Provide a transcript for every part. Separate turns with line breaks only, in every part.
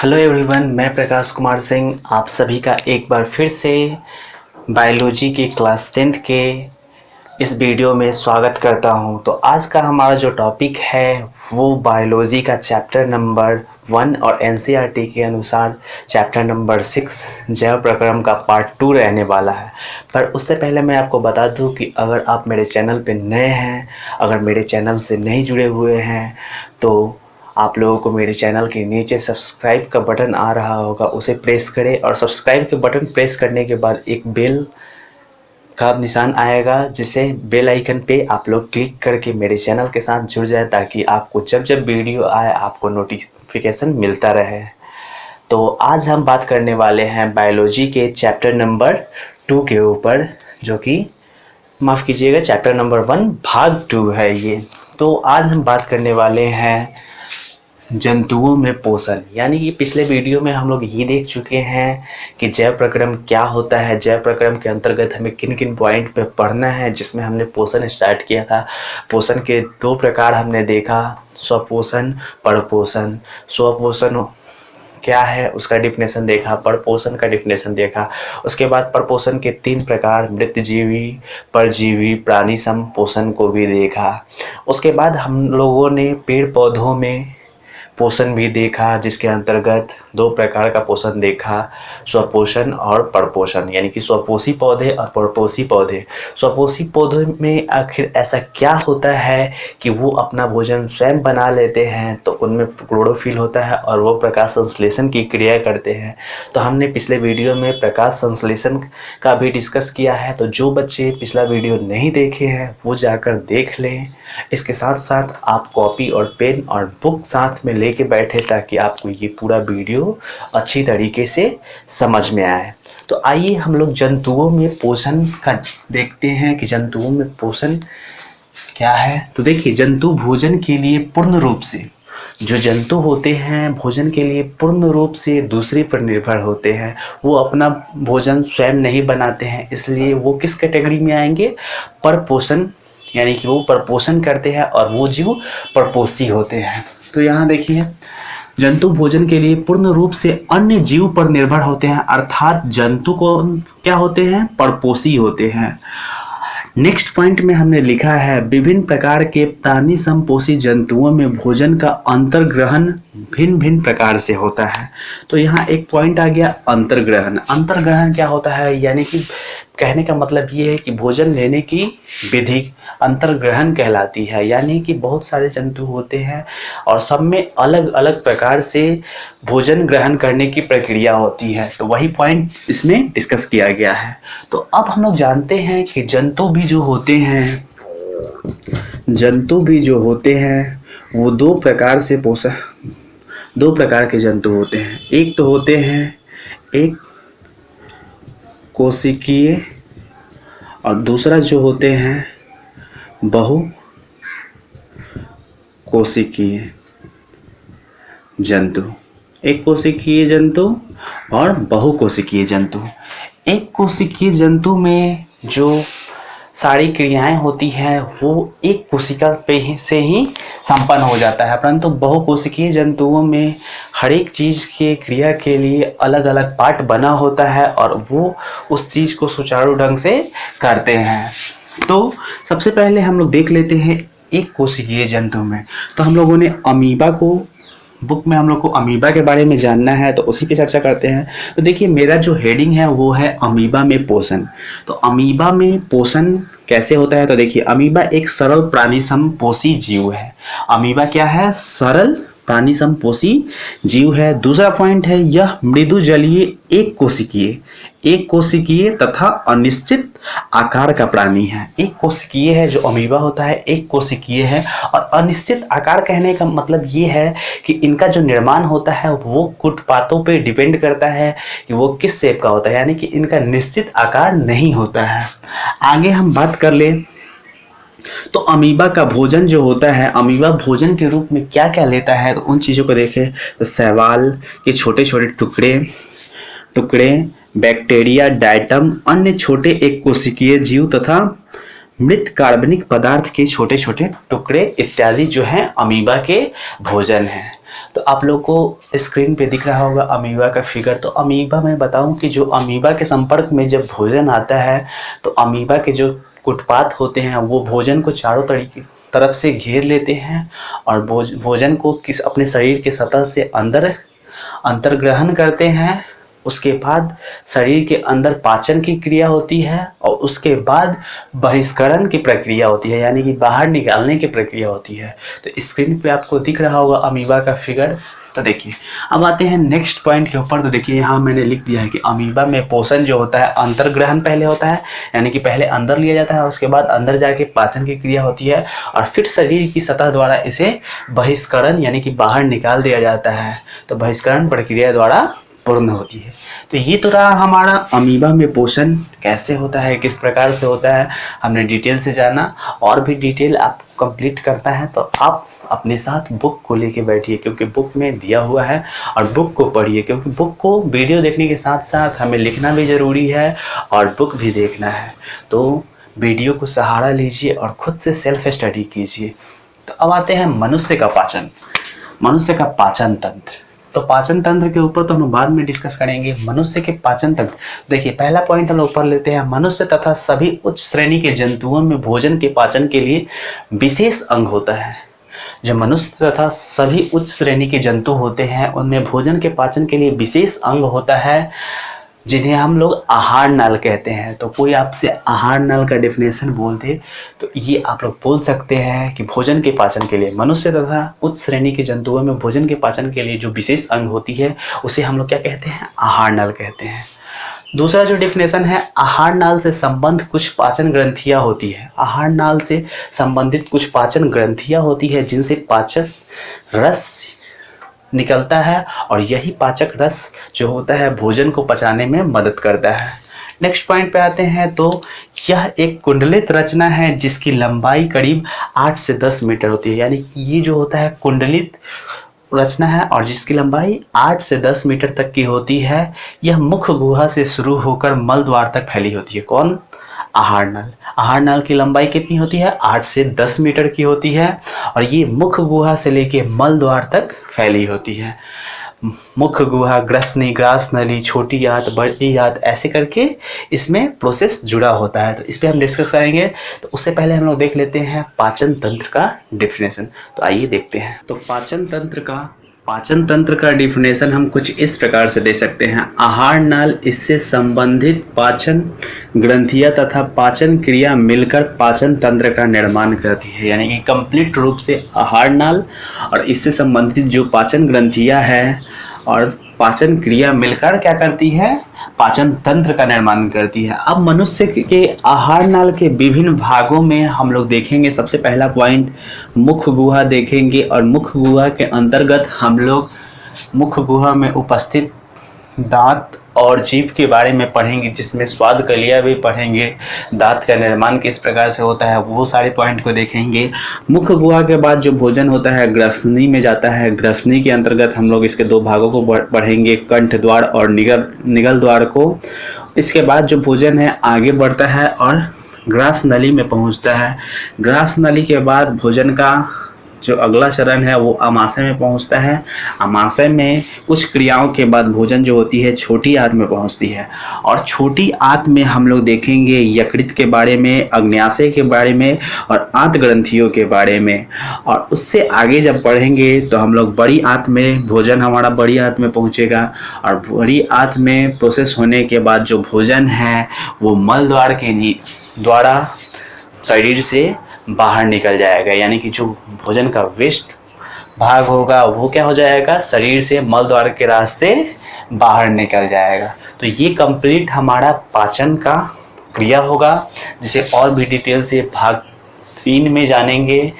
Hello everyone, मैं प्रकाश कुमार सिंह आप सभी का एक बार फिर से बायोलॉजी की क्लास 10th के इस वीडियो में स्वागत करता हूं। तो आज का हमारा जो टॉपिक है वो बायोलॉजी का चैप्टर नंबर 1 और एनसीईआरटी के अनुसार चैप्टर नंबर 6 जैव प्रक्रम का पार्ट 2 रहने वाला है। पर उससे पहले मैं आपको बता दूं कि अगर आप मेरे चैनल पे नए हैं, अगर मेरे चैनल से नहीं जुड़े हुए हैं, तो आप लोगों को मेरे चैनल के नीचे सब्सक्राइब का बटन आ रहा होगा, उसे प्रेस करें और सब्सक्राइब के बटन प्रेस करने के बाद एक बेल का निशान आएगा, जिसे बेल आइकन पे आप लोग क्लिक करके मेरे चैनल के साथ जुड़ जाए ताकि आपको जब जब वीडियो आए आपको नोटिफिकेशन मिलता रहे। तो आज हम बात करने वाले हैं बायोलॉजी के चैप्टर नंबर 2 के ऊपर, जो कि माफ़ कीजिएगा चैप्टर नंबर 1 भाग 2 है ये। तो आज हम बात करने वाले हैं जंतुओं में पोषण, यानी कि पिछले वीडियो में हम लोग ये देख चुके हैं कि जैव प्रक्रम क्या होता है, जैव प्रक्रम के अंतर्गत हमें किन किन पॉइंट पे पढ़ना है, जिसमें हमने पोषण स्टार्ट किया था। पोषण के 2 प्रकार हमने देखा, स्वपोषण, परपोषण। स्वपोषण क्या है उसका डिफिनेशन देखा, परपोषण का डिफिनेशन देखा। उसके बाद परपोषण के 3 प्रकार, मृतजीवी, परजीवी, प्राणी संपोषण को भी देखा। उसके बाद हम लोगों ने पेड़ पौधों में पोषण भी देखा, जिसके अंतर्गत 2 प्रकार का पोषण देखा, स्वपोषण और परपोषण, यानी कि स्वपोषी पौधे और परपोषी पौधे। स्वपोषी पौधे में आखिर ऐसा क्या होता है कि वो अपना भोजन स्वयं बना लेते हैं, तो उनमें क्लोरोफिल होता है और वो प्रकाश संश्लेषण की क्रिया करते हैं। तो हमने पिछले वीडियो में प्रकाश संश्लेषण का भी डिस्कस किया है, तो जो बच्चे पिछला वीडियो नहीं देखे हैं वो जाकर देख लें। इसके साथ साथ आप कॉपी और पेन और बुक साथ में लेके बैठे ताकि आपको ये पूरा वीडियो अच्छी तरीके से समझ में आए। तो आइए हम लोग जंतुओं में पोषण का देखते हैं कि जंतुओं में पोषण क्या है। तो देखिए, जंतु भोजन के लिए पूर्ण रूप से, जो जंतु होते हैं भोजन के लिए पूर्ण रूप से दूसरे पर निर्भर होते हैं। वो अपना भोजन स्वयं नहीं बनाते हैं, इसलिए वो किस कैटेगरी में आएंगे, परपोषण, यानी कि वो परपोषण करते हैं और वो जीव परपोषी होते हैं। तो यहाँ देखिए, जंतु भोजन के लिए पूर्ण रूप से अन्य जीव पर निर्भर होते हैं, अर्थात जंतु को क्या होते हैं, परपोषी होते हैं। नेक्स्ट पॉइंट में हमने लिखा है, विभिन्न प्रकार के प्राणी संपोषी जंतुओं में भोजन का अंतर्ग्रहण भिन्न भिन्न प्रकार से होता है। तो यहाँ एक पॉइंट आ गया, अंतर्ग्रहण। अंतर्ग्रहण क्या होता है, यानी कि कहने का मतलब ये है कि भोजन लेने की विधि अंतर्ग्रहण कहलाती है। यानी कि बहुत सारे जंतु होते हैं और सब में अलग अलग प्रकार से भोजन ग्रहण करने की प्रक्रिया होती है, तो वही पॉइंट इसमें डिस्कस किया गया है। तो अब हम लोग जानते हैं कि जंतु भी जो होते हैं वो 2 प्रकार के जंतु होते हैं। एक तो होते हैं एक कोशिकीय और दूसरा जो होते हैं बहु कोशिकीय जंतु। एक कोशिकीय जंतु और बहुकोशिकीय जंतु। एक कोशिकीय जंतु में जो सारी क्रियाएं होती हैं वो एक कोशिका पे से ही संपन्न हो जाता है, परंतु बहुकोशिकीय जंतुओं में हर एक चीज़ के क्रिया के लिए अलग अलग पार्ट बना होता है और वो उस चीज़ को सुचारू ढंग से करते हैं। तो सबसे पहले हम लोग देख लेते हैं एक कोशिकीय जंतु में। तो हम लोगों ने अमीबा को, बुक में हम लोग को अमीबा के बारे में जानना है, तो उसी पे चर्चा करते हैं। तो देखिए, मेरा जो हेडिंग है वो है अमीबा में पोषण। तो अमीबा में पोषण कैसे होता है, तो देखिए, अमीबा एक सरल प्राणी संपोषी जीव है। अमीबा क्या है, सरल प्राणी संपोषी जीव है। दूसरा पॉइंट है, यह मृदु जलीय एक कोशिकीय तथा अनिश्चित आकार का प्राणी है। एक कोशिकीय है जो अमीबा होता है, एक कोशिकीय है, और अनिश्चित आकार कहने का मतलब ये है कि इनका जो निर्माण होता है वो कुछ बातों पे डिपेंड करता है कि वो किस शेप का होता है, यानी कि इनका निश्चित आकार नहीं होता है। आगे हम बात कर ले तो अमीबा का भोजन जो होता है, अमीबा भोजन के रूप में क्या क्या लेता है, तो उन चीज़ों को देखें। तो शैवाल के छोटे छोटे टुकड़े, बैक्टीरिया, डायटम, अन्य छोटे एक कोशिकीय जीव तथा मृत कार्बनिक पदार्थ के छोटे छोटे टुकड़े इत्यादि जो हैं अमीबा के भोजन हैं। तो आप लोग को स्क्रीन पे दिख रहा होगा अमीबा का फिगर। तो अमीबा मैं बताऊं कि जो अमीबा के संपर्क में जब भोजन आता है तो अमीबा के जो कुटपाथ होते हैं वो भोजन को चारों तरफ से घेर लेते हैं और भोजन को अपने शरीर के सतह से अंतर्ग्रहण करते हैं। उसके बाद शरीर के अंदर पाचन की क्रिया होती है और उसके बाद बहिष्करण की प्रक्रिया होती है, यानी कि बाहर निकालने की प्रक्रिया होती है। तो स्क्रीन पे आपको दिख रहा होगा अमीबा का फिगर। तो देखिए, अब आते हैं नेक्स्ट पॉइंट के ऊपर। तो देखिए यहाँ मैंने लिख दिया है कि अमीबा में पोषण जो होता है अंतर्ग्रहण पहले होता है, यानी कि पहले अंदर लिया जाता है, उसके बाद अंदर जाके पाचन की क्रिया होती है और फिर शरीर की सतह द्वारा इसे बहिष्करण यानी कि बाहर निकाल दिया जाता है। तो बहिष्करण प्रक्रिया द्वारा पूर्ण होती है। तो ये तो रहा हमारा अमीबा में पोषण कैसे होता है, किस प्रकार से होता है, हमने डिटेल से जाना। और भी डिटेल आप कंप्लीट करता है तो आप अपने साथ बुक को लेके बैठिए, क्योंकि बुक में दिया हुआ है, और बुक को पढ़िए, क्योंकि बुक को वीडियो देखने के साथ साथ हमें लिखना भी ज़रूरी है और बुक भी देखना है। तो वीडियो को सहारा लीजिए और खुद से सेल्फ स्टडी कीजिए। तो अब आते हैं मनुष्य का पाचन तंत्र। तो पाचन तंत्र के ऊपर तो हम बाद में डिस्कस करेंगे। मनुष्य के पाचन तंत्र, देखिए पहला पॉइंट हम लोग ऊपर लेते हैं। मनुष्य तथा सभी उच्च श्रेणी के जंतुओं में भोजन के पाचन के लिए विशेष अंग होता है। जो मनुष्य तथा सभी उच्च श्रेणी के जंतु होते हैं उनमें भोजन के पाचन के लिए विशेष अंग होता है, जिन्हें हम लोग आहार नाल कहते हैं। तो कोई आपसे आहार नाल का डेफिनेशन बोल दे तो ये आप लोग बोल सकते हैं कि भोजन के पाचन के लिए मनुष्य तथा उच्च श्रेणी के जंतुओं में भोजन के पाचन के लिए जो विशेष अंग होती है उसे हम लोग क्या कहते हैं, आहार नाल कहते हैं। दूसरा जो डेफिनेशन है, आहार नाल से संबंध कुछ पाचन ग्रंथियां होती है। आहार नाल से संबंधित कुछ पाचन ग्रंथियां होती है जिनसे पाचक रस निकलता है और यही पाचक रस जो होता है भोजन को पचाने में मदद करता है। नेक्स्ट पॉइंट पे आते हैं। तो यह एक कुंडलित रचना है जिसकी लंबाई करीब 8 से 10 मीटर होती है, यानी कि ये जो होता है कुंडलित रचना है और जिसकी लंबाई 8 से 10 मीटर तक की होती है। यह मुख्य गुहा से शुरू होकर मल द्वार तक फैली होती है। कौन? आहार नाल। आहार नाल की लंबाई कितनी होती है? 8 से 10 मीटर की होती है और ये मुख्य गुहा से लेके मल द्वार तक फैली होती है। मुख्य गुहा, ग्रसनी, ग्रास नली, छोटी आंत, बड़ी आंत, ऐसे करके इसमें प्रोसेस जुड़ा होता है। तो इस पर हम डिस्कस करेंगे। तो उससे पहले हम लोग देख लेते हैं पाचन तंत्र का डेफिनेशन। तो आइए देखते हैं। तो पाचन तंत्र का डिफिनेशन हम कुछ इस प्रकार से दे सकते हैं। आहार नाल, इससे संबंधित पाचन ग्रंथियां तथा पाचन क्रिया मिलकर पाचन तंत्र का निर्माण करती है, यानी कि कंप्लीट रूप से आहार नाल और इससे संबंधित जो पाचन ग्रंथियां हैं और पाचन क्रिया मिलकर क्या करती है, पाचन तंत्र का निर्माण करती है। अब मनुष्य के आहार नाल के विभिन्न भागों में हम लोग देखेंगे। सबसे पहला पॉइंट मुख्य गुहा देखेंगे और मुख्य गुहा के अंतर्गत हम लोग मुख्य गुहा में उपस्थित दांत और जीभ के बारे में पढ़ेंगे, जिसमें स्वाद कलिया भी पढ़ेंगे। दांत का निर्माण किस प्रकार से होता है वो सारे पॉइंट को देखेंगे। मुख्य गुहा के बाद जो भोजन होता है ग्रसनी में जाता है। ग्रसनी के अंतर्गत हम लोग इसके दो भागों को पढ़ेंगे, कंठ द्वार और निगल द्वार को। इसके बाद जो भोजन है आगे बढ़ता है और ग्रास नली में पहुंचता है। ग्रास नली के बाद भोजन का जो अगला चरण है वो अमाशय में पहुंचता है। अमाशय में कुछ क्रियाओं के बाद भोजन जो होती है छोटी आंत में पहुंचती है और छोटी आंत में हम लोग देखेंगे यकृत के बारे में, अग्न्याशय के बारे में और आंत ग्रंथियों के बारे में। और उससे आगे जब पढ़ेंगे तो हम लोग बड़ी आंत में, भोजन हमारा बड़ी आंत में पहुंचेगा और बड़ी आंत में प्रोसेस होने के बाद जो भोजन है वो मल द्वार के द्वारा शरीर से बाहर निकल जाएगा, यानी कि जो भोजन का वेस्ट भाग होगा वो क्या हो जाएगा, शरीर से मल द्वार के रास्ते बाहर निकल जाएगा। तो ये कंप्लीट हमारा पाचन का क्रिया होगा, जिसे और भी डिटेल से भाग 3 में जानेंगे।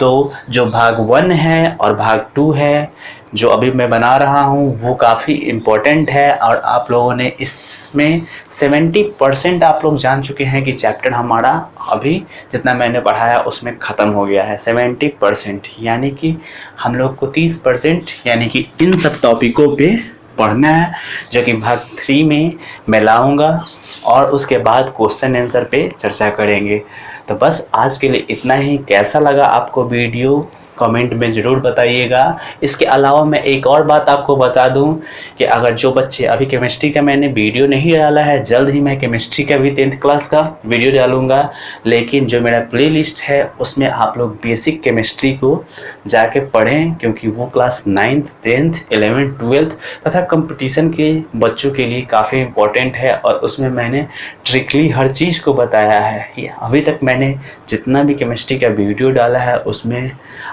तो जो भाग 1 है और भाग 2 है जो अभी मैं बना रहा हूँ वो काफ़ी इम्पोर्टेंट है और आप लोगों ने इसमें 70% आप लोग जान चुके हैं कि चैप्टर हमारा अभी जितना मैंने पढ़ाया उसमें ख़त्म हो गया है 70%, यानी कि हम लोग को 30% यानी कि इन सब टॉपिकों पे पढ़ना है, जो कि भाग 3 में मैं लाऊंगा और उसके बाद क्वेश्चन आंसर पे चर्चा करेंगे। तो बस आज के लिए इतना ही। कैसा लगा आपको वीडियो कमेंट में ज़रूर बताइएगा। इसके अलावा मैं एक और बात आपको बता दूं कि अगर जो बच्चे अभी केमिस्ट्री का मैंने वीडियो नहीं डाला है, जल्द ही मैं केमिस्ट्री का भी 10th क्लास का वीडियो डालूंगा, लेकिन जो मेरा प्लेलिस्ट है उसमें आप लोग बेसिक केमिस्ट्री को जाके पढ़ें, क्योंकि वो class 9th 10th 11th 12th तथा कंपटीशन के बच्चों के लिए काफ़ी इम्पोर्टेंट है और उसमें मैंने ट्रिकली हर चीज़ को बताया है। अभी तक मैंने जितना भी केमिस्ट्री का वीडियो डाला है उसमें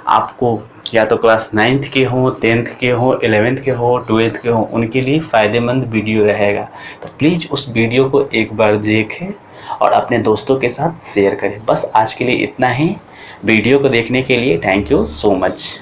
आपको या तो क्लास 9th के हों, 10th के हों, 11th के हों, 12th के हों, उनके लिए फ़ायदेमंद वीडियो रहेगा। तो प्लीज़ उस वीडियो को एक बार देखें और अपने दोस्तों के साथ शेयर करें। बस आज के लिए इतना ही। वीडियो को देखने के लिए थैंक यू सो मच।